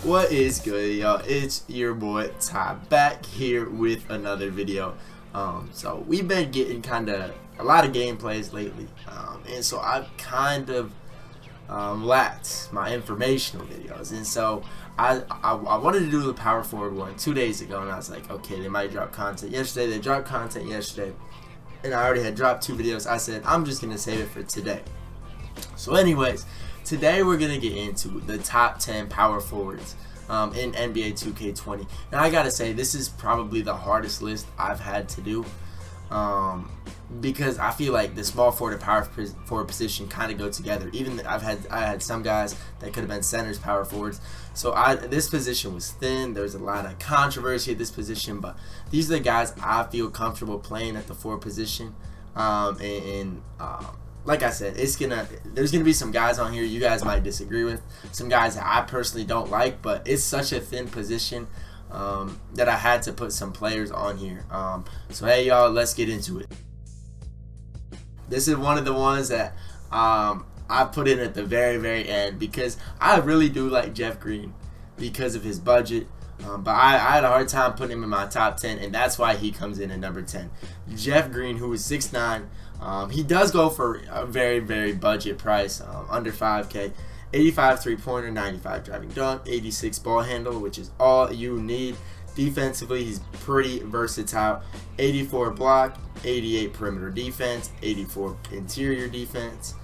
What is good, y'all? It's your boy Ty back here with another video. So we've been getting a lot of gameplays lately, and so I've lacked my informational videos, and so I wanted to do the power forward one 2 days ago, and I was like, okay, they might drop content yesterday. They dropped content yesterday, and I already had dropped 2 videos. I said I'm just gonna save it for today. So anyways, today we're going to get into the top 10 power forwards in NBA 2K20. Now I got to say, this is probably the hardest list I've had to do because I feel like the small forward and power forward position kind of go together. Even I had some guys that could have been centers, power forwards. So this position was thin. There's a lot of controversy at this position, but these are the guys I feel comfortable playing at the forward position. Like I said, there's gonna be some guys on here you guys might disagree with, some guys that I personally don't like, but it's such a thin position that I had to put some players on here. So hey y'all, let's get into it. This is one of the ones that I put in at the very end because I really do like Jeff Green because of his budget. But I had a hard time putting him in my top 10, and that's why he comes in at number 10. Jeff Green, who is 6'9", he does go for a very budget price, under 5K. 85 three-pointer, 95 driving dunk, 86 ball handle, which is all you need. Defensively, he's pretty versatile. 84 block, 88 perimeter defense, 84 interior defense.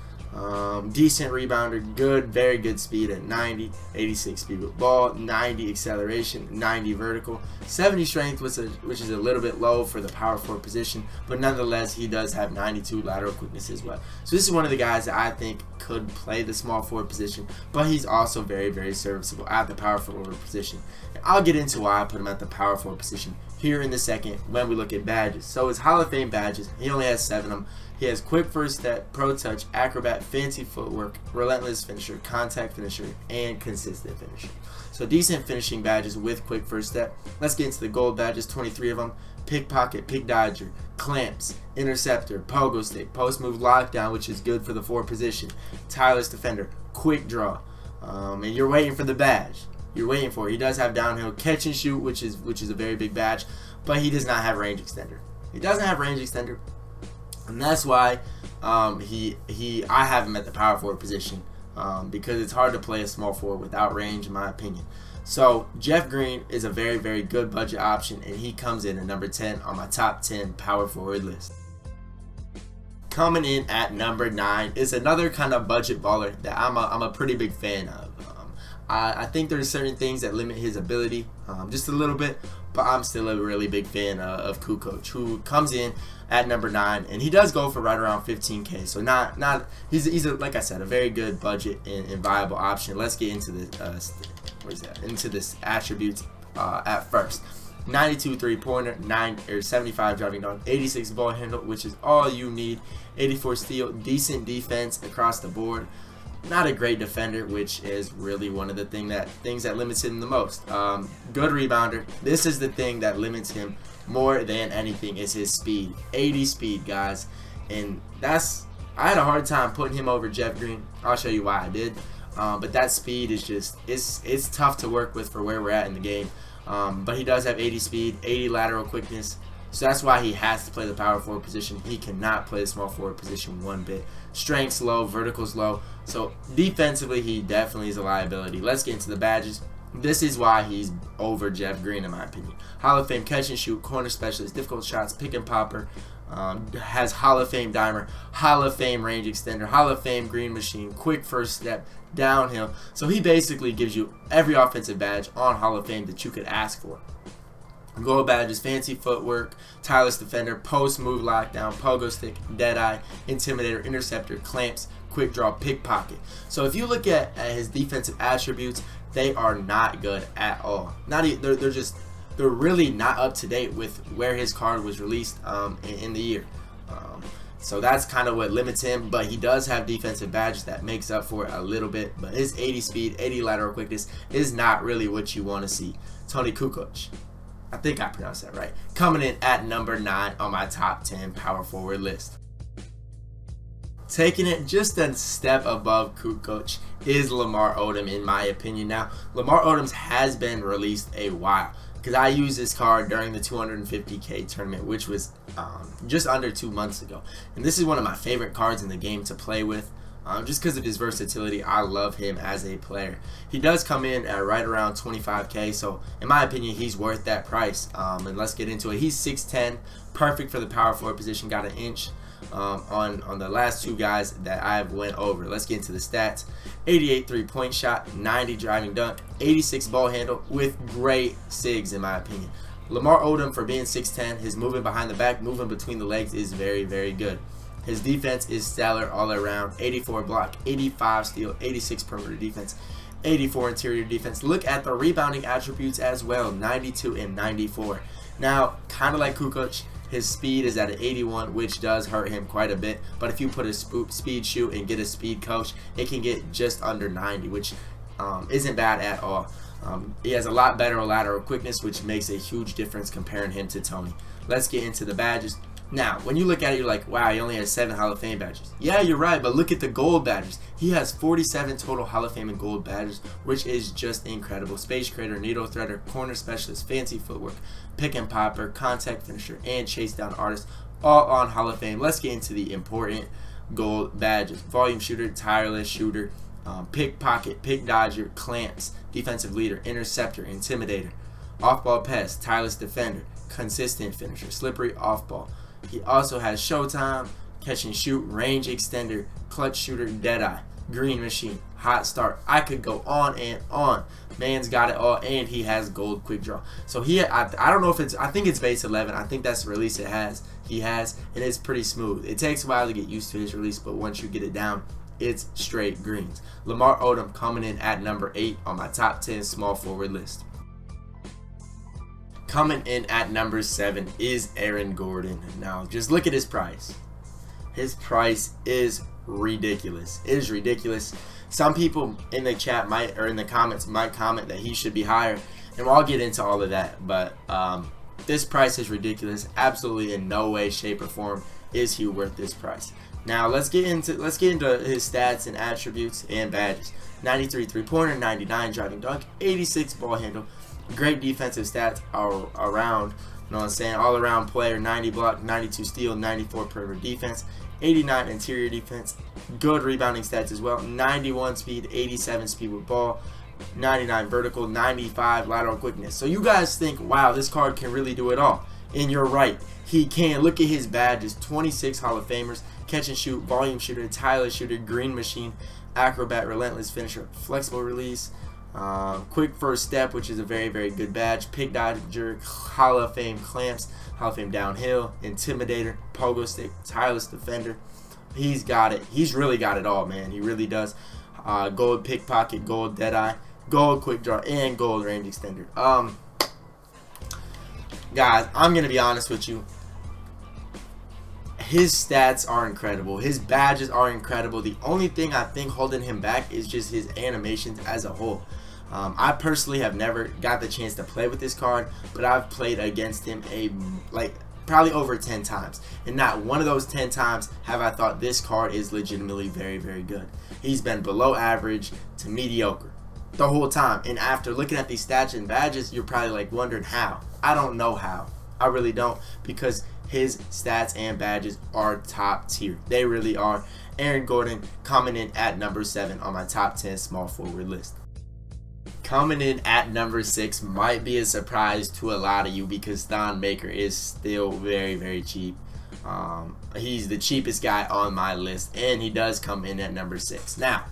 Decent rebounder, very good speed at 90, 86 speed with ball, 90 acceleration, 90 vertical, 70 strength, which is a little bit low for the power forward position, but nonetheless he does have 92 lateral quickness as well. So this is one of the guys that I think could play the small forward position, but he's also very serviceable at the power forward position. And I'll get into why I put him at the power forward position here in the second when we look at badges. So his Hall of Fame badges, he only has 7 of them. He has quick first step, pro touch, acrobat, fancy footwork, relentless finisher, contact finisher, and consistent finisher. So decent finishing badges with quick first step. Let's get into the gold badges, 23 of them. Pickpocket, pick dodger, clamps, interceptor, pogo stick, post move lockdown, which is good for the forward position, tireless defender, quick draw, and you're waiting for the badge. You're waiting for it. He does have downhill catch and shoot, which is a very big badge, but he does not have range extender. He doesn't have range extender. And that's why I have him at the power forward position because it's hard to play a small forward without range, in my opinion. So Jeff Green is a very good budget option, and he comes in at number 10 on my top 10 power forward list. Coming in at number 9 is another kind of budget baller that I'm a pretty big fan of. I think there's certain things that limit his ability just a little bit, but I'm still a really big fan of Kukoc, who comes in at number 9, and he does go for right around 15K. So he's like I said, a very good budget and viable option. Let's get into this attributes at first. 92 three-pointer, 75 driving dunk, 86 ball handle, which is all you need. 84 steal, decent defense across the board. Not a great defender, which is really one of the things that limits him the most. Good rebounder. This is the thing that limits him more than anything, is his speed. 80 speed, guys, and I had a hard time putting him over Jeff Green. I'll show you why I did. But that speed is just it's tough to work with for where we're at in the game. But he does have 80 speed, 80 lateral quickness. So that's why he has to play the power forward position. He cannot play the small forward position one bit. Strength's low, vertical's low. So defensively, he definitely is a liability. Let's get into the badges. This is why he's over Jeff Green, in my opinion. Hall of Fame catch and shoot, corner specialist, difficult shots, pick and popper. Has Hall of Fame dimer, Hall of Fame range extender, Hall of Fame green machine, quick first step, downhill. So he basically gives you every offensive badge on Hall of Fame that you could ask for. Gold badges, fancy footwork, tireless defender, post move lockdown, pogo stick, deadeye, intimidator, interceptor, clamps, quick draw, pickpocket. So if you look at his defensive attributes, they are not good at all. They're really not up to date with where his card was released in the year. So that's kind of what limits him, but he does have defensive badges that makes up for it a little bit. But his 80 speed, 80 lateral quickness is not really what you want to see. Toni Kukoc, I think I pronounced that right, coming in at number 9 on my top 10 power forward list. Taking it just a step above Kukoc is Lamar Odom, in my opinion. Now, Lamar Odom has been released a while, because I used this card during the 250K tournament, which was just under 2 months ago. And this is one of my favorite cards in the game to play with. Just because of his versatility, I love him as a player. He does come in at right around 25K, so in my opinion, he's worth that price. And let's get into it. He's 6'10", perfect for the power forward position, got an inch on the last two guys that I've went over. Let's get into the stats. 88 3-point shot, 90 driving dunk, 86 ball handle with great SIGs, in my opinion. Lamar Odom, for being 6'10", his moving behind the back, moving between the legs is very, very good. His defense is stellar all around. 84 block, 85 steal, 86 perimeter defense, 84 interior defense. Look at the rebounding attributes as well, 92 and 94. Now, kind of like Kukoc, his speed is at an 81, which does hurt him quite a bit. But if you put a speed shoe and get a speed coach, it can get just under 90, which isn't bad at all. He has a lot better lateral quickness, which makes a huge difference comparing him to Toni. Let's get into the badges. Now, when you look at it, you're like, wow, he only has 7 Hall of Fame badges. Yeah, you're right, but look at the gold badges. He has 47 total Hall of Fame and gold badges, which is just incredible. Space Creator, Needle Threader, Corner Specialist, Fancy Footwork, Pick and Popper, Contact Finisher, and Chase Down Artist, all on Hall of Fame. Let's get into the important gold badges. Volume Shooter, Tireless Shooter, Pickpocket, Pick Dodger, Clamps, Defensive Leader, Interceptor, Intimidator, Off-Ball Pest, Tireless Defender, Consistent Finisher, Slippery Off-Ball. He also has Showtime, Catch and Shoot, Range Extender, Clutch Shooter, Deadeye, Green Machine, Hot Start. I could go on and on. Man's got it all, and he has Gold Quick Draw. So I don't know if it's, I think it's base 11. I think that's the release he has, and it's pretty smooth. It takes a while to get used to his release, but once you get it down, it's straight greens. Lamar Odom coming in at number 8 on my top 10 small forward list. Coming in at number 7 is Aaron Gordon. Now, just look at his price. His price is ridiculous. It is ridiculous. Some people in the chat in the comments might comment that he should be higher, and I'll get into all of that. But this price is ridiculous. Absolutely, in no way, shape, or form is he worth this price. Now, let's get into his stats and attributes and badges. 93 3-pointer, 99 driving dunk, 86 ball handle. Great defensive stats all around, you know what I'm saying? All around player, 90 block, 92 steal, 94 perimeter defense, 89 interior defense, good rebounding stats as well, 91 speed, 87 speed with ball, 99 vertical, 95 lateral quickness. So you guys think, wow, this card can really do it all. And you're right, he can. Look at his badges, 26 Hall of Famers, Catch and Shoot, Volume Shooter, Tireless Shooter, Green Machine, Acrobat, Relentless Finisher, Flexible Release, Quick First Step, which is a very, very good badge, Pick Dodger, Hall of Fame Clamps, Hall of Fame Downhill, Intimidator, Pogo Stick, Tireless Defender. He's got it. He's really got it all, man. He really does. Gold Pickpocket, Gold Deadeye, Gold Quick Draw, and Gold Range Extender. Guys, I'm going to be honest with you. His stats are incredible. His badges are incredible. The only thing I think holding him back is just his animations as a whole. I personally have never got the chance to play with this card, but I've played against him probably over 10 times. And not one of those 10 times have I thought this card is legitimately very, very good. He's been below average to mediocre the whole time. And after looking at these stats and badges, you're probably like wondering how. I don't know how. I really don't, because his stats and badges are top tier. They really are. Aaron Gordon coming in at number 7 on my top 10 small forward list. Coming in at number 6 might be a surprise to a lot of you, because Thon Maker is still very, very cheap. He's the cheapest guy on my list, and he does come in at number 6. Now,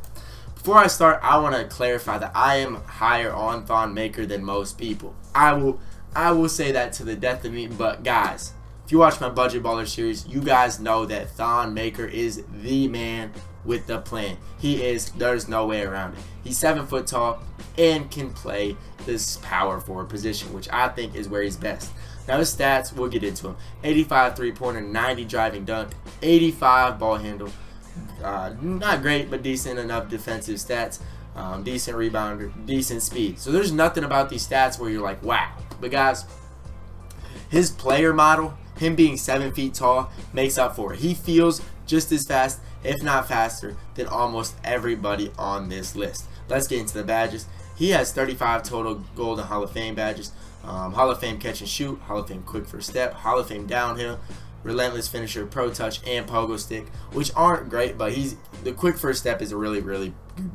before I start, I want to clarify that I am higher on Thon Maker than most people. I will say that to the death of me, but guys, if you watch my Budget Baller series, you guys know that Thon Maker is the man with the plan. There's no way around it. He's 7 foot tall and can play this power forward position, which I think is where he's best. Now his stats, we'll get into him. 85 3-pointer, 90 driving dunk, 85 ball handle. Not great, but decent enough defensive stats. Decent rebounder, decent speed. So there's nothing about these stats where you're like, wow. But guys, his player model, him being 7 feet tall, makes up for it. He feels just as fast if not faster, than almost everybody on this list. Let's get into the badges. He has 35 total Gold and Hall of Fame badges. Hall of Fame catch and shoot, Hall of Fame quick first step, Hall of Fame downhill, relentless finisher, pro touch, and pogo stick, which aren't great, but the quick first step is a really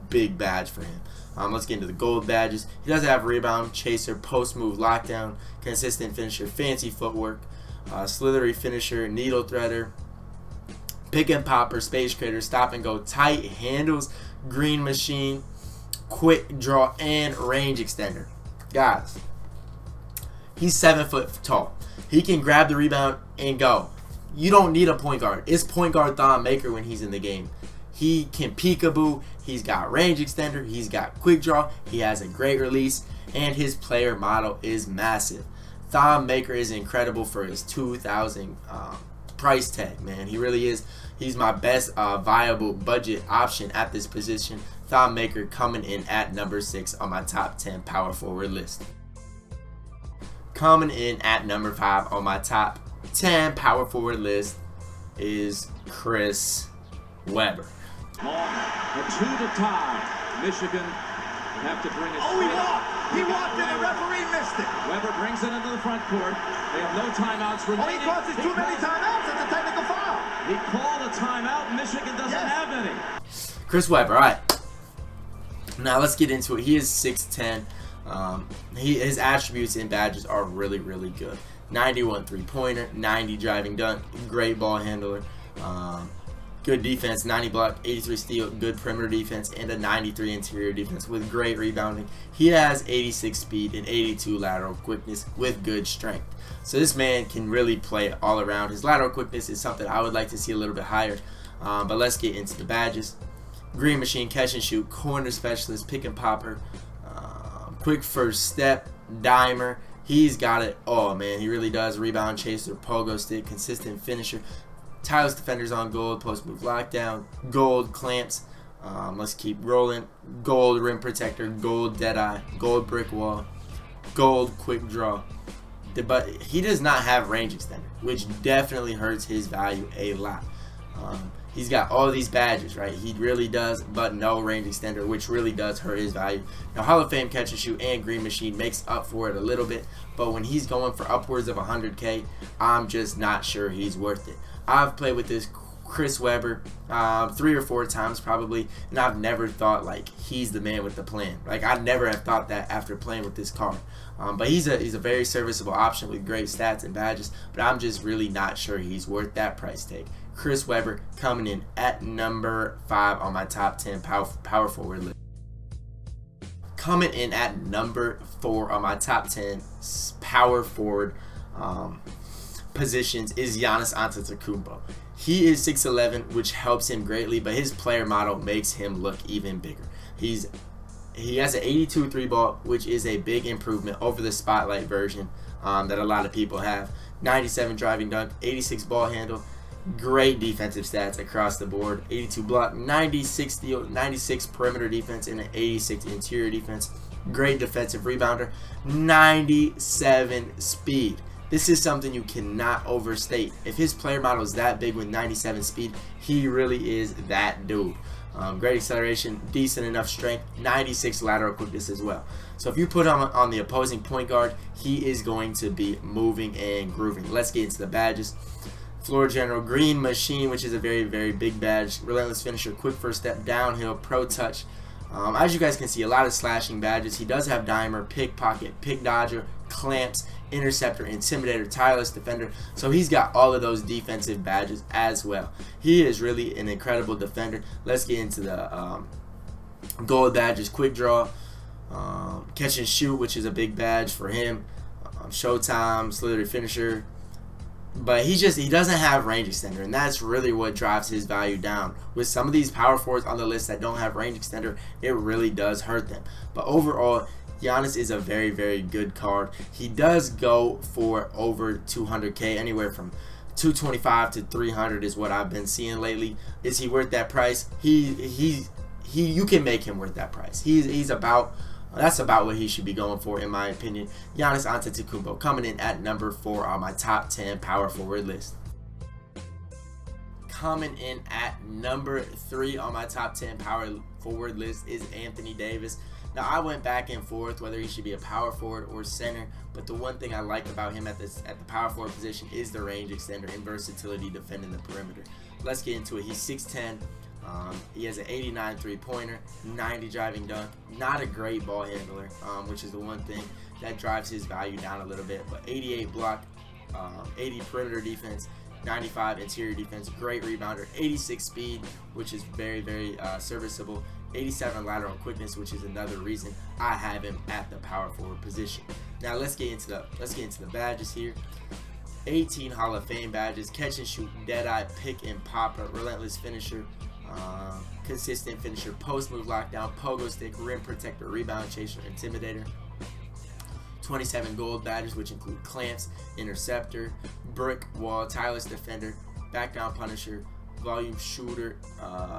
big badge for him. Let's get into the gold badges. He does have rebound, chaser, post move, lockdown, consistent finisher, fancy footwork, slithery finisher, needle threader, pick and popper, space creator, stop and go, tight handles, green machine, quick draw, and range extender. Guys, he's 7 foot tall. He can grab the rebound and go. You don't need a point guard. It's point guard Thon Maker when he's in the game. He can peekaboo. He's got range extender. He's got quick draw. He has a great release. And his player model is massive. Thon Maker is incredible for his $2,000 price tag, man. He really is. He's my best viable budget option at this position. Thon Maker coming in at number 6 on my top 10 power forward list. Coming in at number 5 on my top 10 power forward list is Chris Webber. A 2 to tie. Michigan have to bring it. Oh, he walked it. The referee missed it. Webber brings it into the front court. They have no timeouts remaining. He causes too many timeouts. That's a technical foul. He called a timeout. Michigan doesn't have any. Chris Webber. All right. Now let's get into it. He is 6'10". His attributes and badges are really good. 91 3-pointer, 90 driving dunk, great ball handler, good defense, 90 block, 83 steal, good perimeter defense, and a 93 interior defense with great rebounding. He has 86 speed and 82 lateral quickness with good strength. So this man can really play all around. His lateral quickness is something I would like to see a little bit higher. But let's get into the badges. Green machine, catch and shoot, corner specialist, pick and popper, quick first step, dimer. He's got it all, man. He really does. Rebound chaser, pogo stick, consistent finisher, tireless defenders on gold, post move lockdown, gold clamps. Let's keep rolling. Gold rim protector, gold dead eye, gold brick wall, gold quick draw. But he does not have range extender, which definitely hurts his value a lot. He's got all these badges, right? He really does, but no range extender, which really does hurt his value. Now, Hall of Fame catch and shoot and green machine makes up for it a little bit, but when he's going for upwards of 100K, I'm just not sure he's worth it. I've played with this Chris Webber 3 or 4 times probably, and I've never thought like he's the man with the plan. Like I never have thought that after playing with this card. But he's a very serviceable option with great stats and badges, but I'm just really not sure he's worth that price tag. Chris Webber coming in at number 5 on my top 10 power forward list. Coming in at number 4 on my top 10 power forward positions is Giannis Antetokounmpo. He is 6'11", which helps him greatly, but his player model makes him look even bigger. He has an 82 3 ball, which is a big improvement over the spotlight version that a lot of people have. 97 driving dunk, 86 ball handle, great defensive stats across the board. 82 block, 96 steal, 96 perimeter defense, and an 86 interior defense. Great defensive rebounder, 97 speed. This is something you cannot overstate. If his player model is that big with 97 speed, he really is that dude. Great acceleration, decent enough strength, 96 lateral quickness as well. So if you put him on the opposing point guard, he is going to be moving and grooving. Let's get into the badges. Floor general, green machine, which is a very big badge. Relentless finisher, quick first step, downhill, pro touch. As you guys can see, a lot of slashing badges. He does have dimer, pickpocket, pick dodger, clamps, interceptor, intimidator, tireless defender. So he's got all of those defensive badges as well. He is really an incredible defender. Let's get into the gold badges. Quick draw, catch and shoot, which is a big badge for him. Showtime, slithery finisher. But he doesn't have range extender, and that's really what drives his value down. With some of these power forwards on the list that don't have range extender, it really does hurt them. But overall, Giannis is a very good card. He does go for over 200K, anywhere from 225 to 300 is what I've been seeing lately. Is he worth that price? You can make him worth that price. That's about what he should be going for, in my opinion. Giannis Antetokounmpo coming in at number 4 on my top 10 power forward list. coming in at number 3 on my top 10 power forward list is Anthony Davis. Now, I went back and forth whether he should be a power forward or center, but the one thing I like about him at the power forward position is the range extender and versatility defending the perimeter. Let's get into it. He's 6'10". He has an 89 three-pointer, 90 driving dunk. Not a great ball handler, which is the one thing that drives his value down a little bit, but 88 block, 80 perimeter defense, 95 interior defense, great rebounder, 86 speed, which is very, very serviceable, 87 lateral quickness, which is another reason I have him at the power forward position. Now let's get into the badges here. 18 Hall of Fame badges: catch and shoot, deadeye, pick and popper, relentless finisher, consistent finisher, post move lockdown, pogo stick, rim protector, rebound chaser, intimidator. 27 gold badges, which include clamps, interceptor, brick wall, tireless defender, back down punisher, volume shooter,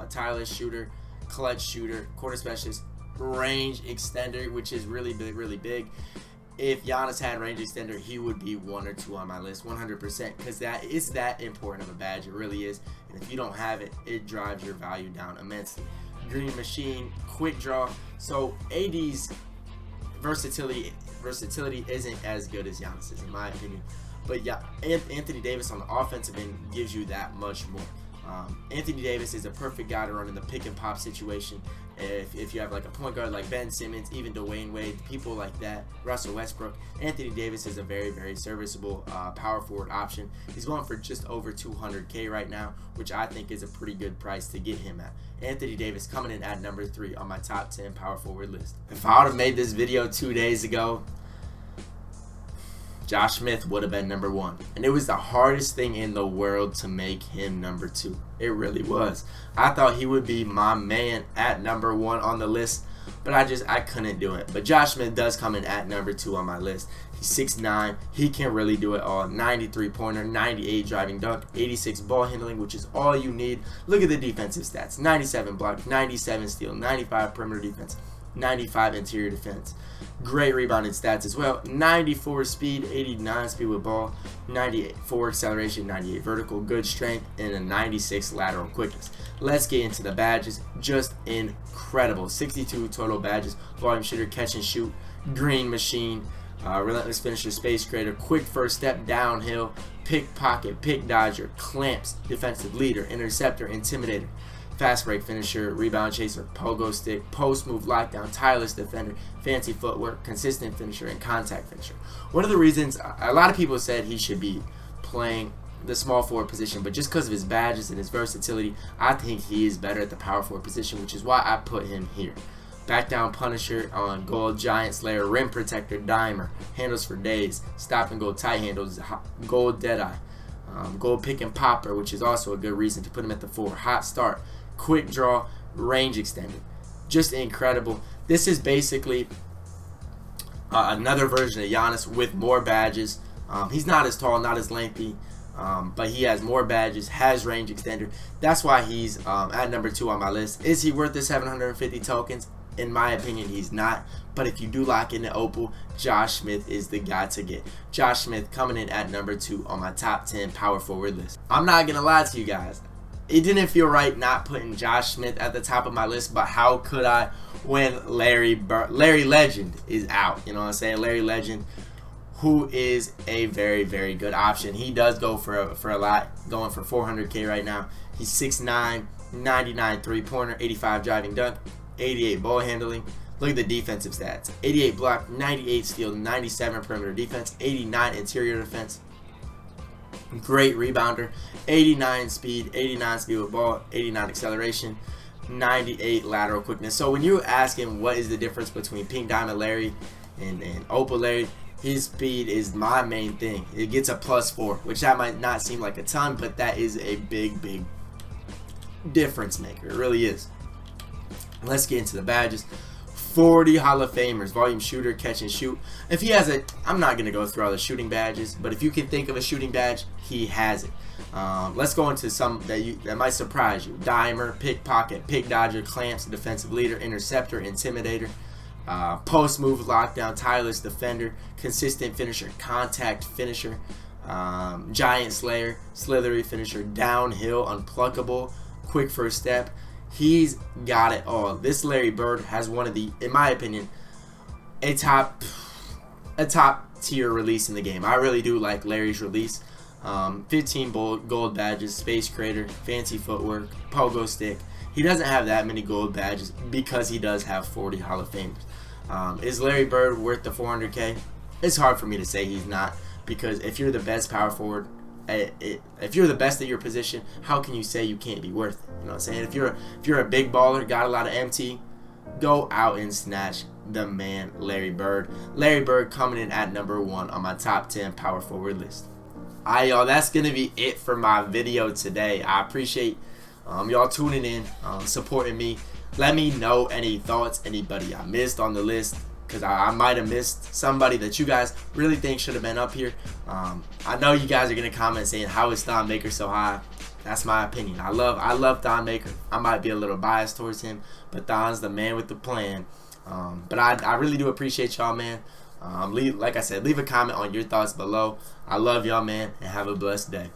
tireless shooter, clutch shooter, quarter specialist, range extender, which is really big. If Giannis had range extender, he would be 1 or 2 on my list, 100%, because that is that important of a badge. It really is. And if you don't have it, it drives your value down immensely. Green machine, quick draw. So AD's versatility isn't as good as Giannis's, in my opinion. But yeah, Anthony Davis on the offensive end gives you that much more. Anthony Davis is a perfect guy to run in the pick and pop situation. If you have like a point guard like Ben Simmons, even Dwayne Wade, people like that, Russell Westbrook, Anthony Davis is a very, very serviceable power forward option. He's going for just over $200K right now, which I think is a pretty good price to get him at. Anthony Davis coming in at number 3 on my top 10 power forward list. If I would have made this video 2 days ago, Josh Smith would have been number 1. And it was the hardest thing in the world to make him number 2. It really was. I thought he would be my man at number 1 on the list, but I couldn't do it. But Josh Smith does come in at number 2 on my list. He's 6'9". He can really do it all. 93 pointer, 98 driving dunk, 86 ball handling, which is all you need. Look at the defensive stats. 97 block, 97 steal, 95 perimeter defense, 95 interior defense. Great rebounding stats as well. 94 speed, 89 speed with ball, 94 acceleration, 98 vertical, good strength, and a 96 lateral quickness. Let's get into the badges. Just incredible. 62 total badges. Volume shooter, catch and shoot, green machine, relentless finisher, space creator, quick first step downhill, pickpocket, pick dodger, clamps, defensive leader, interceptor, intimidator, fast break finisher, rebound chaser, pogo stick, post move lockdown, tireless defender, fancy footwork, consistent finisher, and contact finisher. One of the reasons a lot of people said he should be playing the small forward position, but just because of his badges and his versatility, I think he is better at the power forward position, which is why I put him here. Back down punisher on gold, giant slayer, rim protector, dimer, handles for days, stop and go tight handles, gold deadeye, gold pick and popper, which is also a good reason to put him at the 4. Hot start, quick draw, range extended. Just incredible. This is basically another version of Giannis with more badges. He's not as tall, not as lengthy, but he has more badges, has range extender. That's why he's at number 2 on my list. Is he worth the 750 tokens? In my opinion, he's not. But if you do lock in the Opal, Josh Smith is the guy to get. Josh Smith coming in at number 2 on my top 10 power forward list. I'm not going to lie to you guys. It didn't feel right not putting Josh Smith at the top of my list, but how could I when Larry Legend is out? You know what I'm saying? Larry Legend, who is a very, very good option. He does go for a lot, going for $400K right now. He's 6'9", 99 three-pointer, 85 driving dunk, 88 ball handling. Look at the defensive stats. 88 block, 98 steal, 97 perimeter defense, 89 interior defense. Great rebounder, 89 speed with ball, 89 acceleration, 98 lateral quickness. So when you're asking what is the difference between Pink Diamond Larry and Opal Larry, his speed is my main thing. It gets a +4, which that might not seem like a ton, but that is a big difference maker. It really is. Let's get into the badges. 40 Hall of Famers, volume shooter, catch and shoot. If he has a, I'm not going to go through all the shooting badges, but if you can think of a shooting badge, he has it. Let's go into some that might surprise you. Dimer, pickpocket, pick dodger, clamps, defensive leader, interceptor, intimidator, post move lockdown, tireless defender, consistent finisher, contact finisher, Giant Slayer, slithery finisher, downhill, unpluckable, quick first step. He's got it all. This Larry Bird has one of the, in my opinion, a top tier release in the game. I really do like Larry's release. 15 gold badges, space crater, fancy footwork, pogo stick. He doesn't have that many gold badges because he does have 40 Hall of Famers. Is Larry Bird worth the 400K? It's hard for me to say he's not, because if you're the best power forward, if you're the best at your position, how can you say you can't be worth it? You know what I'm saying? If you're a big baller, got a lot of MT, go out and snatch the man Larry Bird. Larry Bird coming in at number 1 on my top 10 power forward list. Alright, y'all, that's gonna be it for my video today. I appreciate y'all tuning in, supporting me. Let me know any thoughts, anybody I missed on the list, because I might have missed somebody that you guys really think should have been up here. I know you guys are gonna comment saying, how is Thon Maker so high? That's my opinion. I love Thon Maker. I might be a little biased towards him, but Thon's the man with the plan. But I really do appreciate y'all, man. Like I said, leave a comment on your thoughts below. I love y'all, man, and have a blessed day.